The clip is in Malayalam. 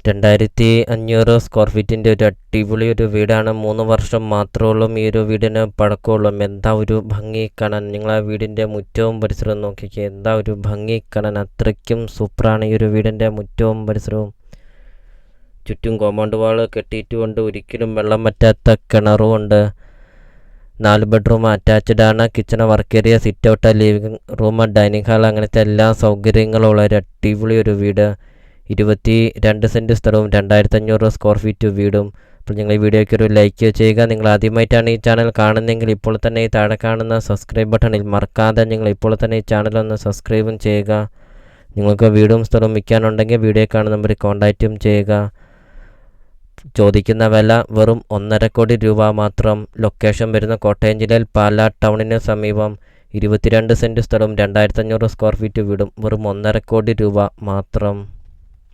2500 സ്ക്വയർ ഫീറ്റിൻ്റെ ഒരു അടിപൊളി ഒരു വീടാണ്. 3 വർഷം മാത്രമുള്ളൂ ഈ ഒരു വീടിന് പഴക്കമുള്ളൂ. എന്താ ഒരു ഭംഗി കാണാൻ. നിങ്ങൾ ആ വീടിൻ്റെ മുറ്റവും പരിസരവും നോക്കിക്കേ. എന്താ ഒരു ഭംഗി കാണാൻ. അത്രയ്ക്കും സൂപ്പറാണ് ഈ ഒരു വീടിൻ്റെ മുറ്റവും പരിസരവും. ചുറ്റും കോമ്പൗണ്ട് വാൾ കെട്ടിയിട്ടുകൊണ്ട് ഒരിക്കലും വെള്ളം പറ്റാത്ത കിണറും ഉണ്ട്. 4 ബെഡ്റൂം അറ്റാച്ച്ഡ് ആണ്. Kitchen, work area, sit out, living room, dining hall, അങ്ങനത്തെ എല്ലാ സൗകര്യങ്ങളുള്ള ഒരു അടിപൊളി ഒരു വീട്. 22 സെൻറ്റ് സ്ഥലവും 2500 സ്ക്വയർ ഫീറ്റ് വീടും. അപ്പോൾ നിങ്ങൾ ഈ വീഡിയോയ്ക്ക് ഒരു ലൈക്ക് ചെയ്യുക. നിങ്ങൾ ആദ്യമായിട്ടാണ് ഈ ചാനൽ കാണുന്നതെങ്കിൽ ഇപ്പോൾ തന്നെ ഈ താഴെ കാണുന്ന സബ്സ്ക്രൈബ് ബട്ടണിൽ മറക്കാതെ നിങ്ങൾ ഇപ്പോൾ തന്നെ ഈ ചാനൽ ഒന്ന് സബ്സ്ക്രൈബും ചെയ്യുക. നിങ്ങൾക്ക് വീടും സ്ഥലവും വിൽക്കാനുണ്ടെങ്കിൽ വീഡിയോ കാണുന്ന നമ്പറിൽ കോൺടാക്റ്റും ചെയ്യുക. ചോദിക്കുന്ന വില വെറും 1.5 കോടി രൂപ മാത്രം. ലൊക്കേഷൻ വരുന്ന കോട്ടയം ജില്ലയിൽ പാലാ ടൗണിന് സമീപം. 22 സെൻറ്റ് സ്ഥലവും 2500 സ്ക്വയർ ഫീറ്റ് വീടും വെറും 1.5 കോടി രൂപ മാത്രം.